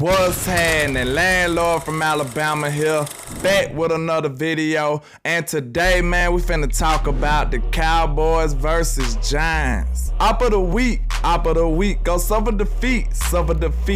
What's happening? Landlord from Alabama here, back with another video. And today, man, we finna talk about the Cowboys versus Giants. Op of the week. Go suffer defeat.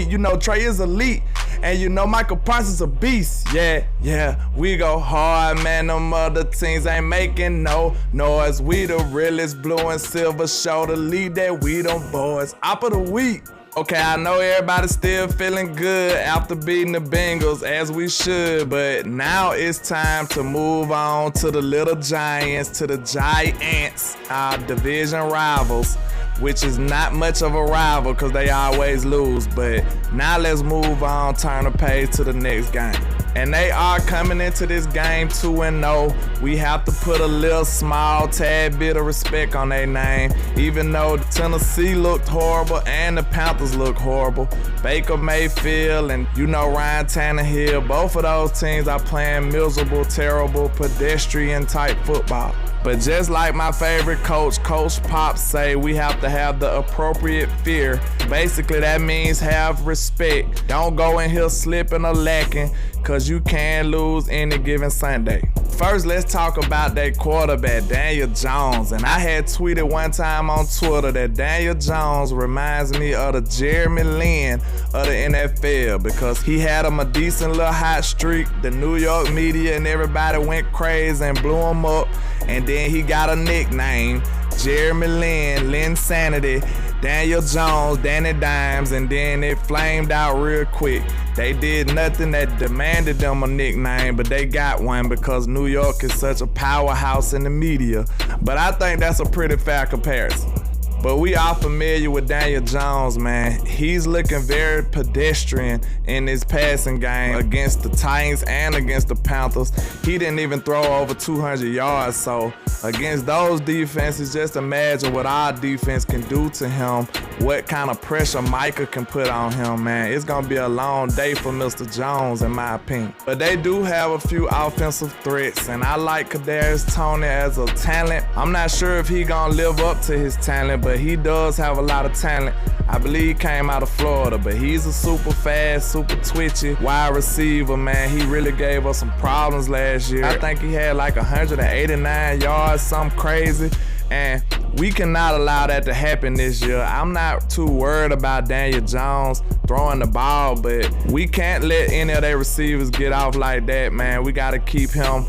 You know Trey is elite, and you know Micah Parsons a beast. Yeah, we go hard, man. Them other teams ain't making no noise. We the realest, blue and silver show, the lead that we them boys. Op of the week. Okay, I know everybody's still feeling good after beating the Bengals, as we should, but now it's time to move on to the little Giants, to the Giants, our division rivals, which is not much of a rival because they always lose. But now let's move on, turn the page to the next game. And they are coming into this game 2-0. We have to put a little small tad bit of respect on their name, even though Tennessee looked horrible and the Panthers looked horrible. Baker Mayfield and Ryan Tannehill, both of those teams are playing miserable, terrible, pedestrian type football. But just like my favorite coach, Coach Pop, say, we have to have the appropriate fear. Basically, that means have respect. Don't go in here slipping or lacking, because you can lose any given Sunday. First, let's talk about their quarterback, Daniel Jones. And I had tweeted one time on Twitter that Daniel Jones reminds me of the Jeremy Lin of the NFL, because he had him a decent little hot streak. The New York media and everybody went crazy and blew him up. And then he got a nickname, Jeremy Lin, Linsanity, Daniel Jones, Danny Dimes, and then it flamed out real quick. They did nothing that demanded them a nickname, but they got one because New York is such a powerhouse in the media. But I think that's a pretty fair comparison. But we are familiar with Daniel Jones, man. He's looking very pedestrian in his passing game against the Titans and against the Panthers. He didn't even throw over 200 yards. So against those defenses, just imagine what our defense can do to him, what kind of pressure Micah can put on him, man. It's going to be a long day for Mr. Jones, in my opinion. But they do have a few offensive threats, and I like Kadarius Toney as a talent. I'm not sure if he going to live up to his talent, but he does have a lot of talent. I believe he came out of Florida, but he's a super fast, super twitchy wide receiver, man. He really gave us some problems last year. I think he had like 189 yards, something crazy. And we cannot allow that to happen this year. I'm not too worried about Daniel Jones throwing the ball, but we can't let any of their receivers get off like that, man. We got to keep him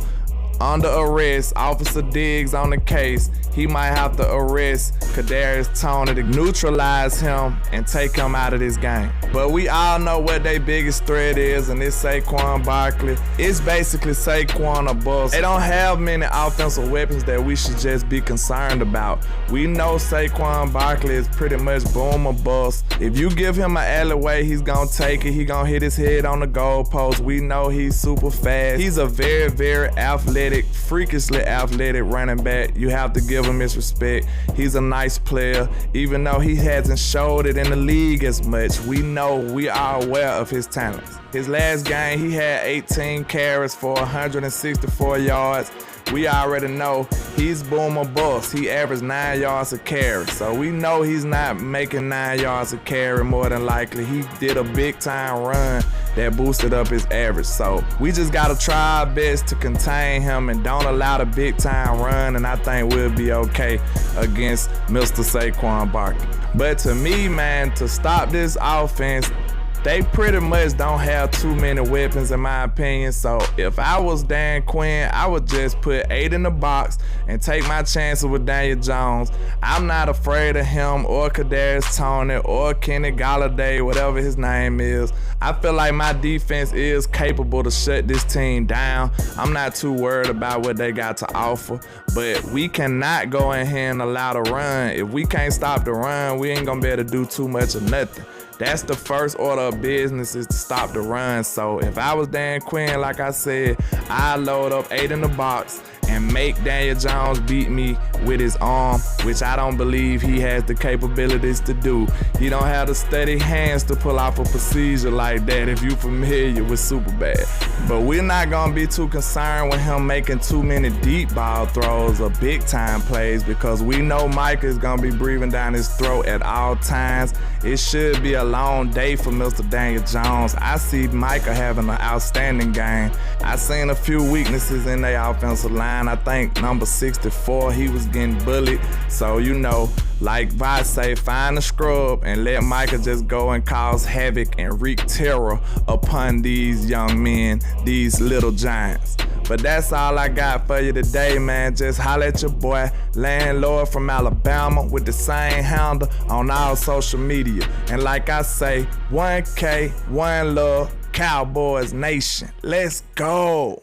under arrest. Officer Diggs on the case. He might have to arrest Kadarius Toney to neutralize him and take him out of this game. But we all know what their biggest threat is, and it's Saquon Barkley. It's basically Saquon or bust. They don't have many offensive weapons that we should just be concerned about. We know Saquon Barkley is pretty much boom or bust. If you give him an alleyway, he's gonna take it. He gonna hit his head on the goalpost. We know he's super fast. He's a very, very athletic, freakishly athletic running back. You have to give him his respect. He's a nice player, even though he hasn't showed it in the league as much. We are aware of his talents. His last game, he had 18 carries for 164 yards. We already know he's boom or bust. He averaged 9 yards a carry. So we know he's not making 9 yards a carry more than likely. He did a big time run that boosted up his average. So we just got to try our best to contain him and don't allow the big time run, and I think we'll be okay against Mr. Saquon Barkley. But to me, man, to stop this offense, they pretty much don't have too many weapons, in my opinion. So if I was Dan Quinn, I would just put 8 in the box and take my chances with Daniel Jones. I'm not afraid of him or Kadarius Toney or Kenny Golladay, whatever his name is. I feel like my defense is capable to shut this team down. I'm not too worried about what they got to offer, but we cannot go in here and allow the run. If we can't stop the run, we ain't gonna be able to do too much of nothing. That's the first order of business, is to stop the run. So if I was Dan Quinn, like I said, I'd load up 8 in the box and make Daniel Jones beat me with his arm, which I don't believe he has the capabilities to do. He don't have the steady hands to pull off a procedure like that if you familiar with Superbad. But we're not gonna be too concerned with him making too many deep ball throws or big time plays, because we know Micah is gonna be breathing down his throat at all times. It should be a long day for Mr. Daniel Jones. I see Micah having an outstanding game. I seen a few weaknesses in their offensive line. I think number 64, he was getting bullied. So, you know, like Vi say, find a scrub and let Micah just go and cause havoc and wreak terror upon these young men, these little giants. But that's all I got for you today, man. Just holla at your boy, Landlord from Alabama, with the same handle on all social media. And like I say, 1K, one love, Cowboys Nation. Let's go.